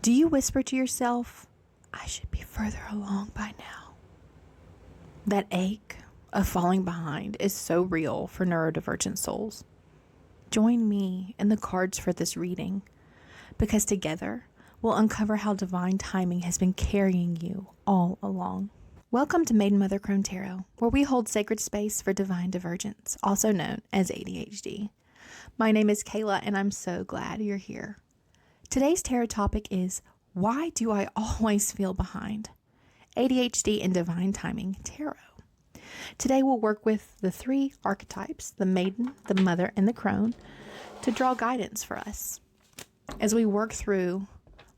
Do you whisper to yourself, I should be further along by now? That ache of falling behind is so real for neurodivergent souls. Join me in the cards for this reading, because together we'll uncover how divine timing has been carrying you all along. Welcome to Maiden Mother Crone Tarot, where we hold sacred space for divine divergence, also known as ADHD. My name is Kayla, and I'm so glad you're here. Today's tarot topic is, why do I always feel behind? ADHD and Divine Timing Tarot. Today we'll work with the three archetypes, the Maiden, the Mother, and the Crone, to draw guidance for us as we work through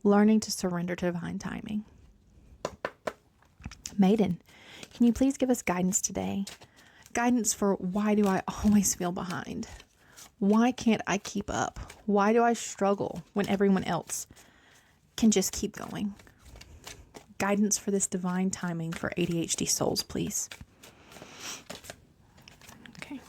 learning to surrender to divine timing. Maiden, can you please give us guidance today? Guidance for why do I always feel behind? Why can't I keep up? Why do I struggle when everyone else can just keep going? Guidance for this divine timing for ADHD souls, please. Okay.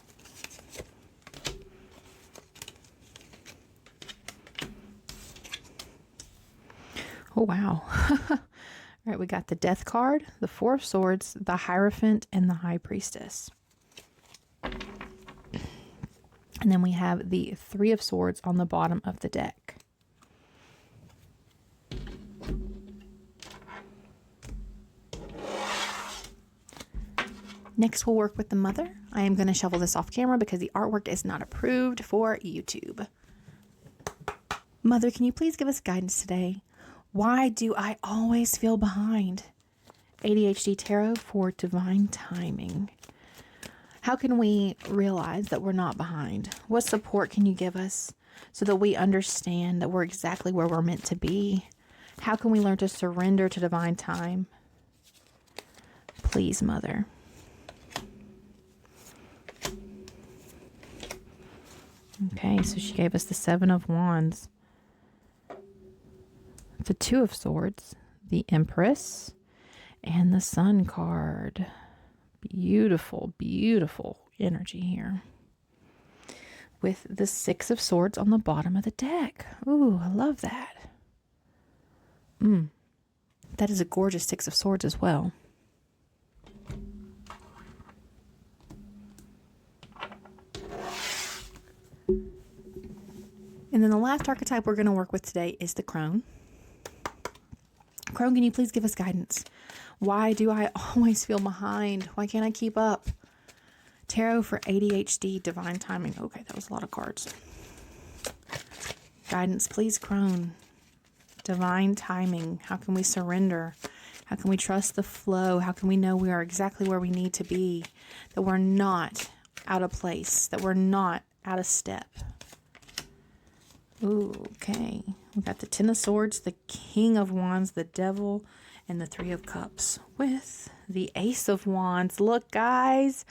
Oh, wow. All right, we got the Death card, the Four of Swords, the Hierophant, and the High Priestess. And then we have the Three of Swords on the bottom of the deck. Next, we'll work with the Mother. I am going to shuffle this off camera because the artwork is not approved for YouTube. Mother, can you please give us guidance today? Why do I always feel behind? ADHD Tarot for Divine Timing. How can we realize that we're not behind? What support can you give us so that we understand that we're exactly where we're meant to be? How can we learn to surrender to divine time? Please, Mother. Okay, so she gave us the Seven of Wands, the Two of Swords, the Empress, and the Sun card. Beautiful, beautiful energy here. With the Six of Swords on the bottom of the deck. Ooh, I love that. That is a gorgeous Six of Swords as well. And then the last archetype we're going to work with today is the Crone. Crone, can you please give us guidance? Why do I always feel behind? Why can't I keep up? Tarot for ADHD, Divine Timing. Okay, that was a lot of cards. Guidance, please, Crone. Divine Timing. How can we surrender? How can we trust the flow? How can we know we are exactly where we need to be? That we're not out of place. That we're not out of step. Ooh, okay. We got the Ten of Swords, the King of Wands, the Devil, and the Three of Cups with the Ace of Wands. Look, guys,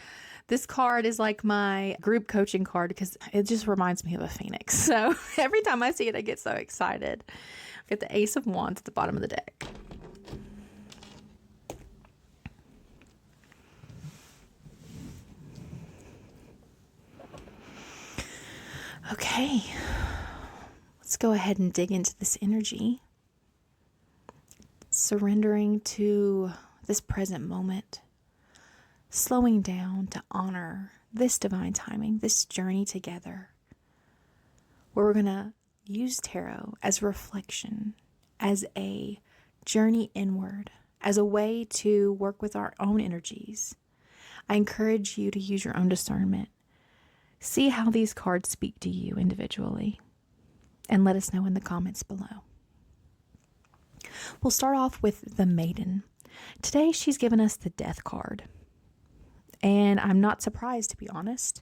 this card is like my group coaching card because it just reminds me of a phoenix. So every time I see it, I get so excited. We got the Ace of Wands at the bottom of the deck. Okay. Let's go ahead and dig into this energy. Surrendering to this present moment. Slowing down to honor this divine timing, this journey together. Where we're going to use tarot as reflection, as a journey inward, as a way to work with our own energies. I encourage you to use your own discernment. See how these cards speak to you individually. And let us know in the comments below. We'll start off with the Maiden. Today she's given us the Death card. And I'm not surprised, to be honest.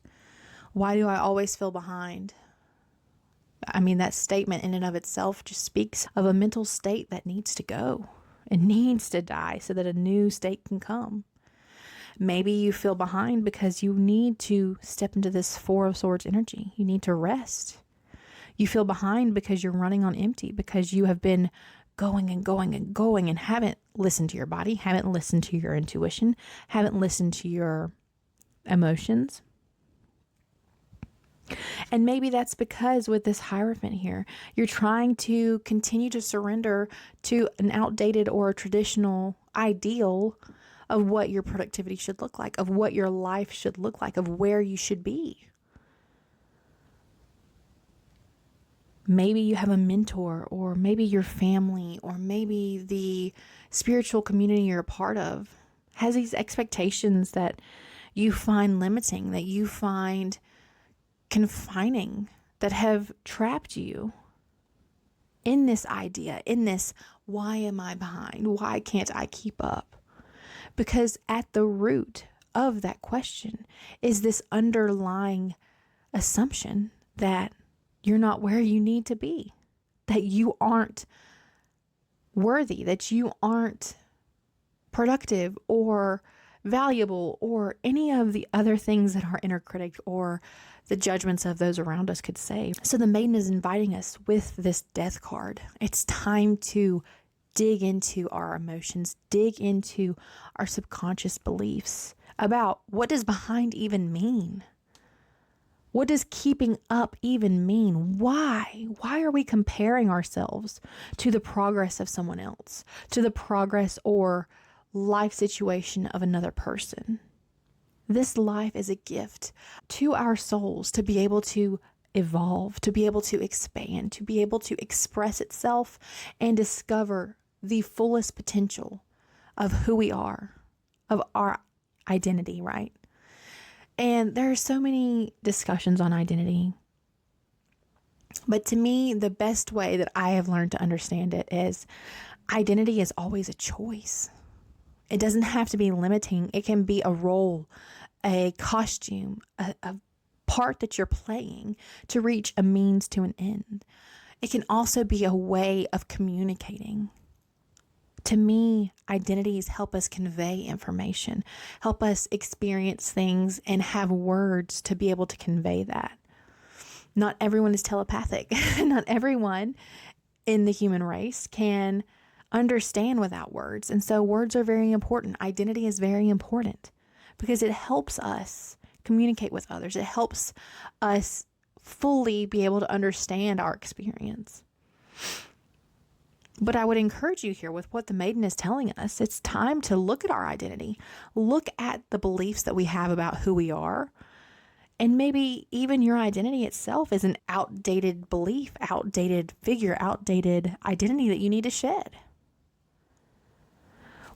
Why do I always feel behind? I mean, that statement in and of itself just speaks of a mental state that needs to go. It needs to die so that a new state can come. Maybe you feel behind because you need to step into this Four of Swords energy. You need to rest. You feel behind because you're running on empty, because you have been going and going and going and haven't listened to your body, haven't listened to your intuition, haven't listened to your emotions. And maybe that's because with this Hierophant here, you're trying to continue to surrender to an outdated or a traditional ideal of what your productivity should look like, of what your life should look like, of where you should be. Maybe you have a mentor, or maybe your family, or maybe the spiritual community you're a part of has these expectations that you find limiting, that you find confining, that have trapped you in this idea, in this, why am I behind? Why can't I keep up? Because at the root of that question is this underlying assumption that you're not where you need to be, that you aren't worthy, that you aren't productive or valuable, or any of the other things that our inner critic or the judgments of those around us could say. So the Maiden is inviting us with this death card. It's time to dig into our emotions, dig into our subconscious beliefs about what does behind even mean? What does keeping up even mean? Why? Why are we comparing ourselves to the progress of someone else, to the progress or life situation of another person? This life is a gift to our souls to be able to evolve, to be able to expand, to be able to express itself and discover the fullest potential of who we are, of our identity, right? And there are so many discussions on identity. But to me, the best way that I have learned to understand it is identity is always a choice. It doesn't have to be limiting. It can be a role, a costume, a part that you're playing to reach a means to an end. It can also be a way of communicating. To me, identities help us convey information, help us experience things and have words to be able to convey that. Not everyone is telepathic. Not everyone in the human race can understand without words. And so words are very important. Identity is very important because it helps us communicate with others. It helps us fully be able to understand our experience. But I would encourage you here with what the Maiden is telling us. It's time to look at our identity, look at the beliefs that we have about who we are. And maybe even your identity itself is an outdated belief, outdated figure, outdated identity that you need to shed.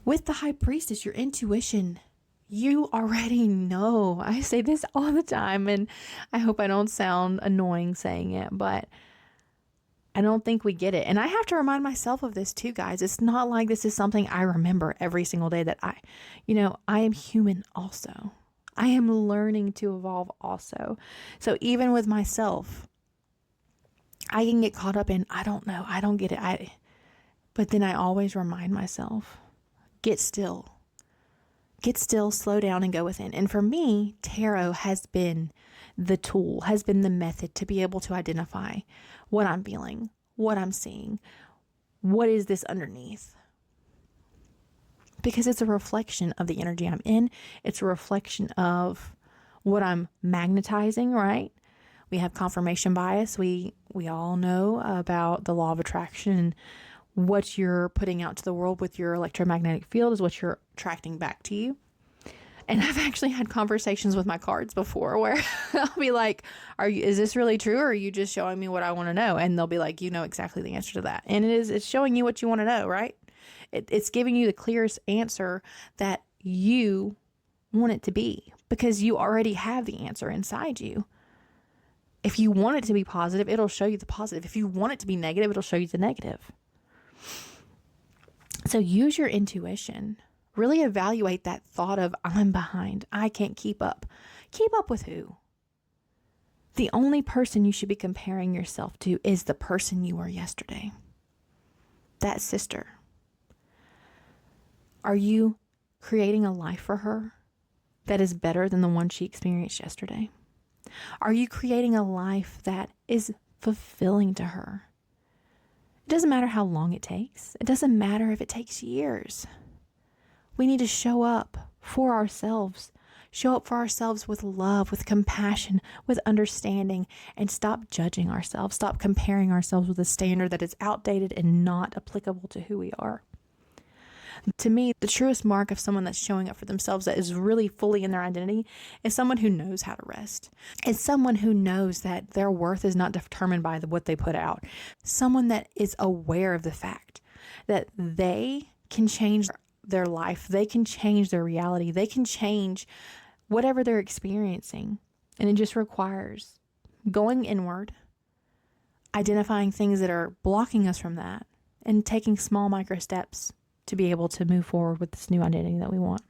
With the High Priestess, your intuition, you already know. I say this all the time, and I hope I don't sound annoying saying it, but I don't think we get it. And I have to remind myself of this too, guys. It's not like this is something I remember every single day that I am human also. I am learning to evolve also. So even with myself, I can get caught up in, I don't know, I don't get it. But then I always remind myself, get still, slow down and go within. And for me, tarot has been the tool, has been the method to be able to identify what I'm feeling, what I'm seeing, what is this underneath. Because it's a reflection of the energy I'm in. It's a reflection of what I'm magnetizing, right? We have confirmation bias. We all know about the law of attraction, and what you're putting out to the world with your electromagnetic field is what you're attracting back to you. And I've actually had conversations with my cards before where I'll be like, is this really true, or are you just showing me what I want to know? And they'll be like, you know exactly the answer to that. And it's showing you what you want to know, right? It's giving you the clearest answer that you want it to be, because you already have the answer inside you. If you want it to be positive, it'll show you the positive. If you want it to be negative, it'll show you the negative. So use your intuition. Really evaluate that thought of, I'm behind, I can't keep up. Keep up with who? The only person you should be comparing yourself to is the person you were yesterday. That sister. Are you creating a life for her that is better than the one she experienced yesterday? Are you creating a life that is fulfilling to her? It doesn't matter how long it takes. It doesn't matter if it takes years. We need to show up for ourselves, show up for ourselves with love, with compassion, with understanding, and stop judging ourselves. Stop comparing ourselves with a standard that is outdated and not applicable to who we are. To me, the truest mark of someone that's showing up for themselves, that is really fully in their identity, is someone who knows how to rest. It's someone who knows that their worth is not determined by what they put out. Someone that is aware of the fact that they can change their life. They can change their reality. They can change whatever they're experiencing. And it just requires going inward, identifying things that are blocking us from that, and taking small micro steps to be able to move forward with this new identity that we want.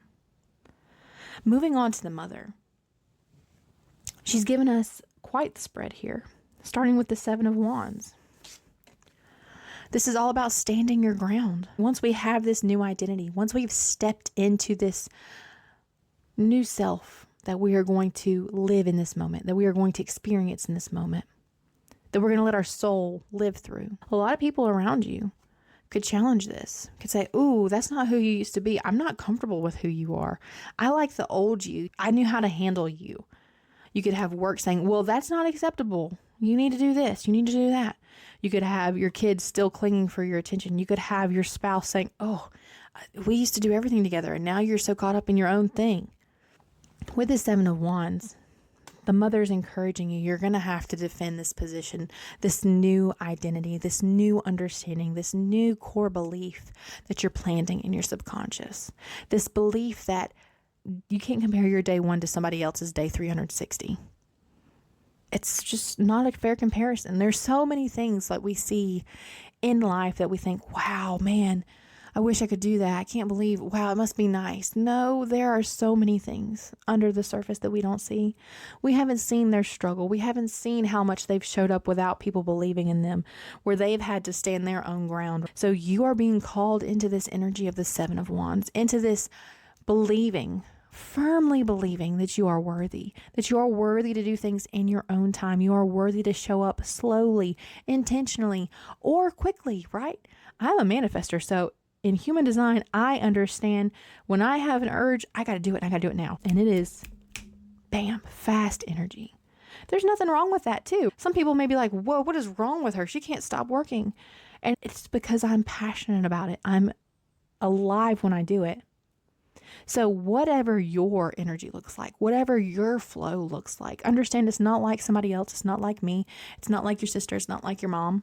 Moving on to the mother. She's given us quite the spread here, starting with the Seven of Wands. This is all about standing your ground. Once we have this new identity, once we've stepped into this new self that we are going to live in this moment, that we are going to experience in this moment, that we're going to let our soul live through. A lot of people around you could challenge this, could say, ooh, that's not who you used to be. I'm not comfortable with who you are. I like the old you. I knew how to handle you. You could have work saying, well, that's not acceptable. You need to do this. You need to do that. You could have your kids still clinging for your attention. You could have your spouse saying, oh, we used to do everything together, and now you're so caught up in your own thing. With the Seven of Wands, the mother's encouraging you. You're going to have to defend this position, this new identity, this new understanding, this new core belief that you're planting in your subconscious. This belief that you can't compare your day 1 to somebody else's day 360. It's just not a fair comparison. There's so many things that we see in life that we think, wow, man, I wish I could do that. I can't believe, wow, it must be nice. No, there are so many things under the surface that we don't see. We haven't seen their struggle. We haven't seen how much they've showed up without people believing in them, where they've had to stand their own ground. So you are being called into this energy of the Seven of Wands, into this believing, firmly believing that you are worthy to do things in your own time. You are worthy to show up slowly, intentionally, or quickly, right? I'm a manifester, so in human design, I understand when I have an urge, I got to do it. I got to do it now. And it is, bam, fast energy. There's nothing wrong with that too. Some people may be like, whoa, what is wrong with her? She can't stop working. And it's because I'm passionate about it. I'm alive when I do it. So whatever your energy looks like, whatever your flow looks like, understand it's not like somebody else. It's not like me. It's not like your sister. It's not like your mom.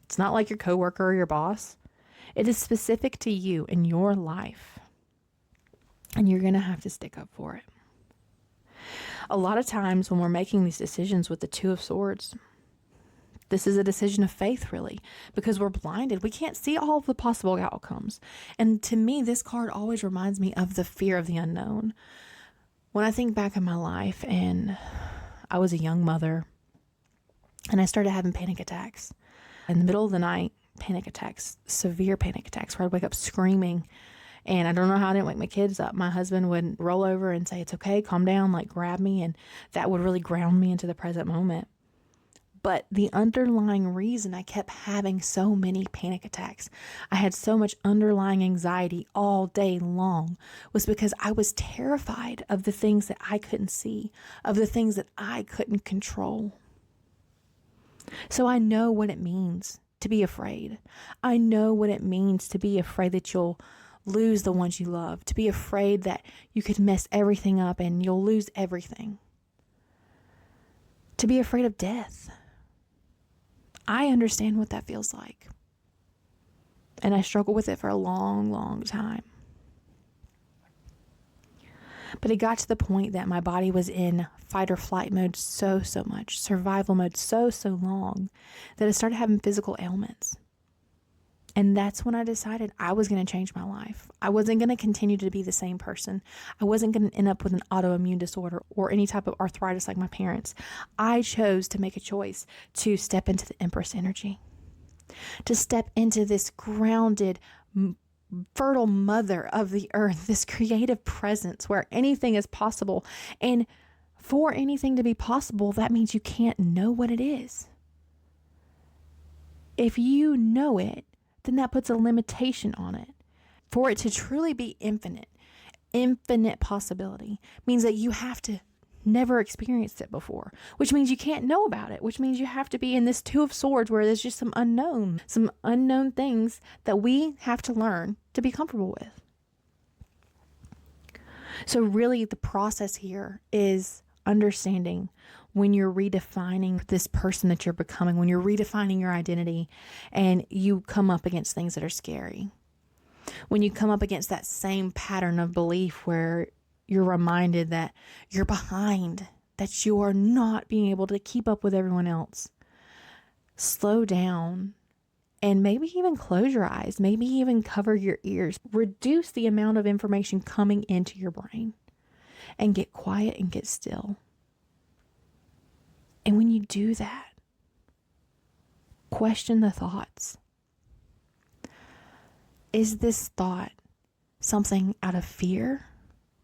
It's not like your coworker or your boss. It is specific to you in your life, and you're going to have to stick up for it. A lot of times when we're making these decisions with the Two of Swords, this is a decision of faith, really, because we're blinded. We can't see all of the possible outcomes. And to me, this card always reminds me of the fear of the unknown. When I think back in my life and I was a young mother and I started having panic attacks in the middle of the night, panic attacks, severe panic attacks, where I'd wake up screaming. And I don't know how I didn't wake my kids up. My husband would roll over and say, it's okay, calm down, like grab me. And that would really ground me into the present moment. But the underlying reason I kept having so many panic attacks, I had so much underlying anxiety all day long, was because I was terrified of the things that I couldn't see, of the things that I couldn't control. So I know what it means to be afraid. I know what it means to be afraid that you'll lose the ones you love, to be afraid that you could mess everything up and you'll lose everything, to be afraid of death. I understand what that feels like. And I struggled with it for a long, long time. But it got to the point that my body was in fight or flight mode so much, survival mode so long, that I started having physical ailments. And that's when I decided I was going to change my life. I wasn't going to continue to be the same person. I wasn't going to end up with an autoimmune disorder or any type of arthritis like my parents. I chose to make a choice to step into the Empress energy, to step into this grounded, fertile mother of the earth, this creative presence where anything is possible. And for anything to be possible, that means you can't know what it is. If you know it, then that puts a limitation on it. For it to truly be infinite, infinite possibility means that you have to never experienced it before, which means you can't know about it, which means you have to be in this Two of Swords where there's just some unknown things that we have to learn to be comfortable with. So really the process here is understanding when you're redefining this person that you're becoming, when you're redefining your identity and you come up against things that are scary. When you come up against that same pattern of belief where you're reminded that you're behind, that you are not being able to keep up with everyone else. Slow down and maybe even close your eyes, maybe even cover your ears. Reduce the amount of information coming into your brain and get quiet and get still. And when you do that, question the thoughts. Is this thought something out of fear?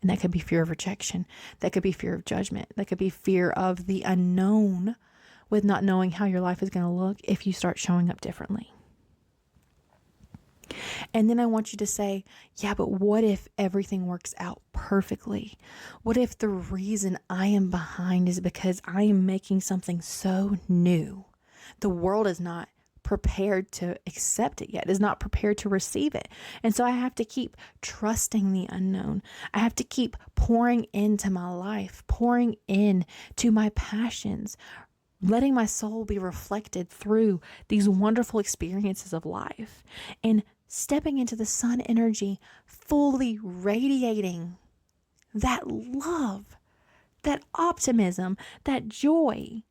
And that could be fear of rejection. That could be fear of judgment. That could be fear of the unknown with not knowing how your life is going to look if you start showing up differently. And then I want you to say, yeah, but what if everything works out perfectly? What if the reason I am behind is because I am making something so new? The world is not prepared to accept it yet, is not prepared to receive it. And so I have to keep trusting the unknown. I have to keep pouring into my life, pouring in to my passions, letting my soul be reflected through these wonderful experiences of life and stepping into the sun energy, fully radiating that love, that optimism, that joy.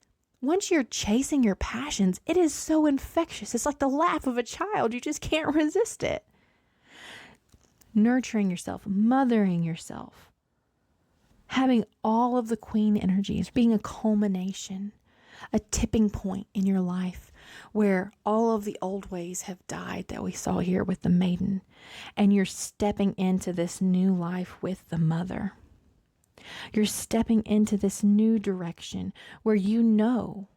Once you're chasing your passions, it is so infectious. It's like the laugh of a child. You just can't resist it. Nurturing yourself, mothering yourself, having all of the queen energies, being a culmination, a tipping point in your life where all of the old ways have died that we saw here with the maiden, and you're stepping into this new life with the mother. You're stepping into this new direction where you know,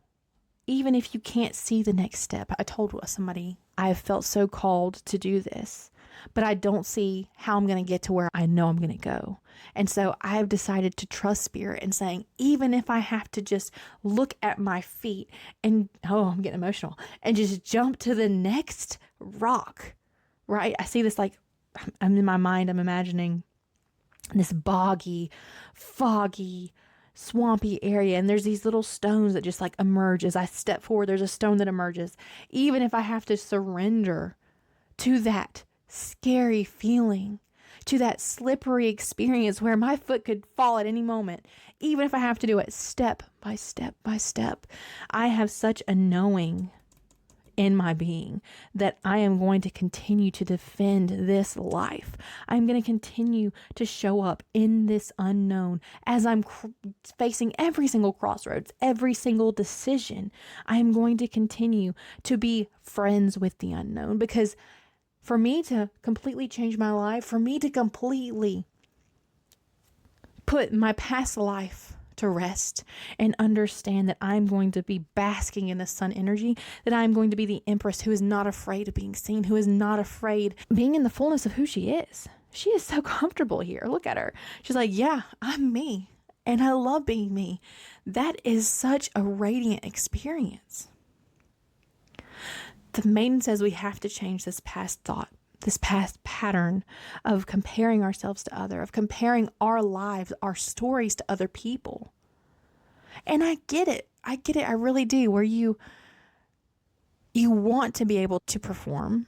even if you can't see the next step. I told somebody, I have felt so called to do this, but I don't see how I'm going to get to where I know I'm going to go. And so I have decided to trust spirit and saying, even if I have to just look at my feet and, I'm getting emotional, and just jump to the next rock, right? I see this like, I'm in my mind, I'm imagining this boggy, foggy, swampy area, and there's these little stones that just like emerge as I step forward. There's a stone that emerges. Even if I have to surrender to that scary feeling, to that slippery experience where my foot could fall at any moment, even if I have to do it step by step by step, I have such a knowing in my being that I am going to continue to defend this life. I'm going to continue to show up in this unknown as I'm facing every single crossroads, every single decision. I am going to continue to be friends with the unknown, because for me to completely change my life, for me to completely put my past life to rest and understand that I'm going to be basking in the sun energy, that I'm going to be the empress who is not afraid of being seen, who is not afraid being in the fullness of who she is. She is so comfortable here. Look at her. She's like, yeah, I'm me. And I love being me. That is such a radiant experience. The maiden says we have to change this past thought, this past pattern of comparing ourselves to others, of comparing our lives, our stories to other people. And I get it. I really do. Where you want to be able to perform.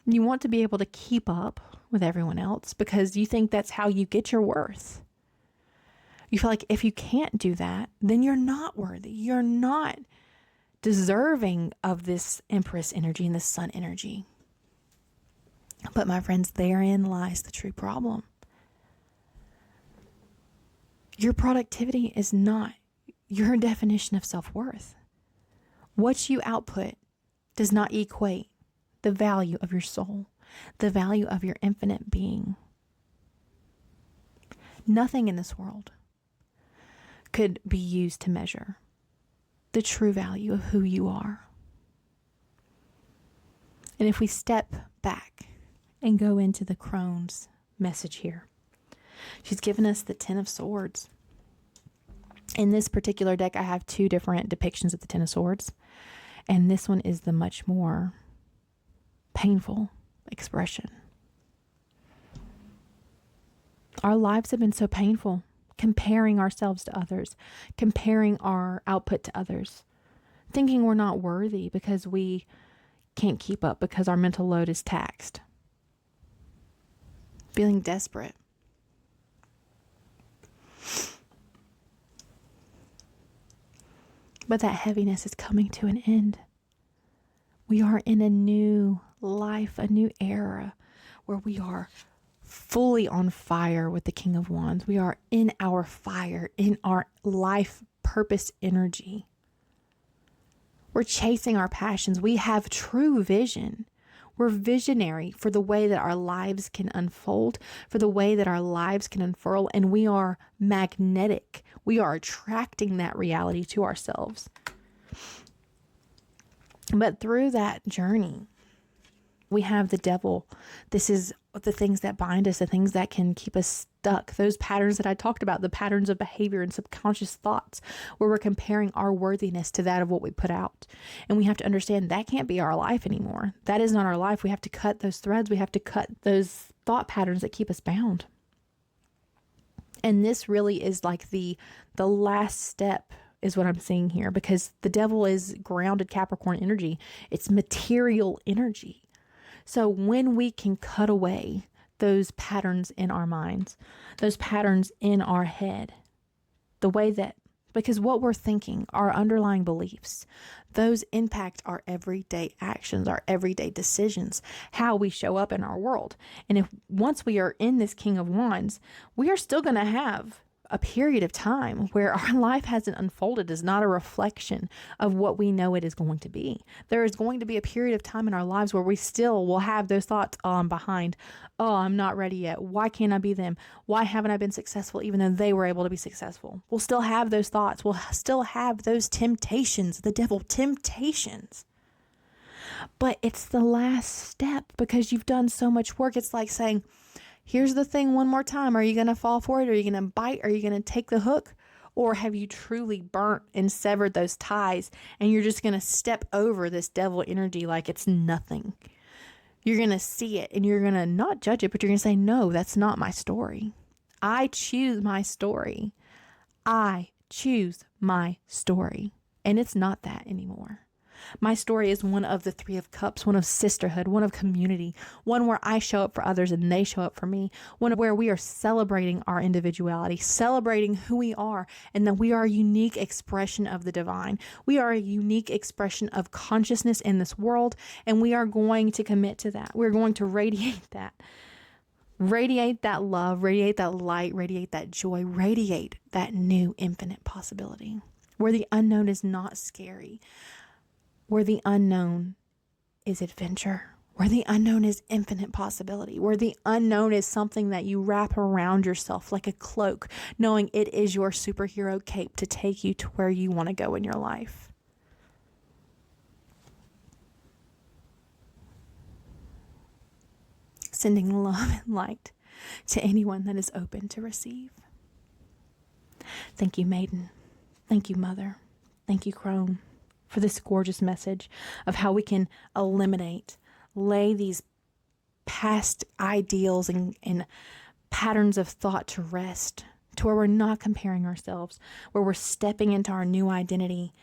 You want to be able to keep up with everyone else because you think that's how you get your worth. You feel like if you can't do that, then you're not worthy. You're not deserving of this empress energy and this sun energy. But my friends, therein lies the true problem. Your productivity is not your definition of self-worth. What you output does not equate the value of your soul, the value of your infinite being. Nothing in this world could be used to measure the true value of who you are. And if we step back and go into the Crone's message here, She's given us the Ten of Swords. In this particular deck, I have 2 different depictions of the Ten of Swords. And this one is the much more painful expression. Our lives have been so painful, comparing ourselves to others, comparing our output to others, thinking we're not worthy because we can't keep up because our mental load is taxed, feeling desperate. But that heaviness is coming to an end. We are in a new life, a new era where we are fully on fire with the King of Wands. We are in our fire, in our life purpose energy. We're chasing our passions. We have true vision. We're visionary for the way that our lives can unfold, for the way that our lives can unfurl, and we are magnetic. We are attracting that reality to ourselves. But through that journey, we have the devil. This is the things that bind us, the things that can keep us stuck, those patterns that I talked about, the patterns of behavior and subconscious thoughts, where we're comparing our worthiness to that of what we put out. And we have to understand that can't be our life anymore. That is not our life. We have to cut those threads. We have to cut those thought patterns that keep us bound. And this really is like the last step is what I'm seeing here, because the devil is grounded Capricorn energy. It's material energy. So when we can cut away those patterns in our minds, those patterns in our head, the way that, because what we're thinking, our underlying beliefs, those impact our everyday actions, our everyday decisions, how we show up in our world. And if once we are in this King of Wands, we are still going to have a period of time where our life hasn't unfolded, is not a reflection of what we know it is going to be. There is going to be a period of time in our lives where we still will have those thoughts, oh, I'm behind. Oh, I'm not ready yet. Why can't I be them? Why haven't I been successful even though they were able to be successful? We'll still have those thoughts. We'll still have those temptations, the devil temptations. But it's the last step because you've done so much work. It's like saying, here's the thing one more time. Are you going to fall for it? Are you going to bite? Are you going to take the hook? Or have you truly burnt and severed those ties and you're just going to step over this devil energy like it's nothing? You're going to see it and you're going to not judge it, but you're going to say, no, that's not my story. I choose my story. I choose my story. And it's not that anymore. My story is one of the 3 of Cups, one of sisterhood, one of community, one where I show up for others and they show up for me, one where we are celebrating our individuality, celebrating who we are, and that we are a unique expression of the divine. We are a unique expression of consciousness in this world, and we are going to commit to that. We're going to radiate that. Radiate that love, radiate that light, radiate that joy, radiate that new infinite possibility, where the unknown is not scary, where the unknown is adventure, where the unknown is infinite possibility, where the unknown is something that you wrap around yourself like a cloak, knowing it is your superhero cape to take you to where you want to go in your life. Sending love and light to anyone that is open to receive. Thank you, Maiden. Thank you, Mother. Thank you, Crone, for this gorgeous message of how we can eliminate, lay these past ideals and patterns of thought to rest, to where we're not comparing ourselves, where we're stepping into our new identity,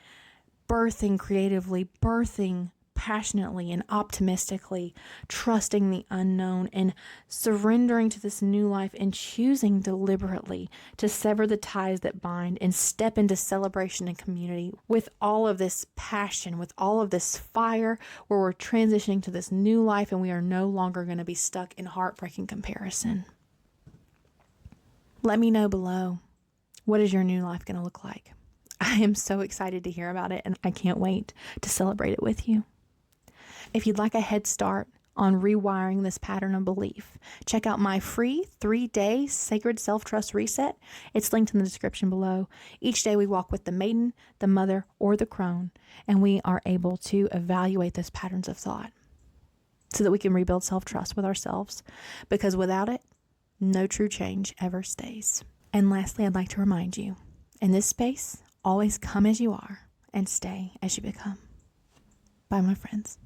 birthing creatively, birthing passionately and optimistically, trusting the unknown and surrendering to this new life and choosing deliberately to sever the ties that bind and step into celebration and community with all of this passion, with all of this fire, where we're transitioning to this new life and we are no longer going to be stuck in heartbreaking comparison. Let me know below, what is your new life going to look like? I am so excited to hear about it, and I can't wait to celebrate it with you. If you'd like a head start on rewiring this pattern of belief, check out my free 3-day Sacred Self-Trust Reset. It's linked in the description below. Each day we walk with the Maiden, the Mother, or the Crone, and we are able to evaluate those patterns of thought so that we can rebuild self-trust with ourselves. Because without it, no true change ever stays. And lastly, I'd like to remind you, in this space, always come as you are and stay as you become. Bye, my friends.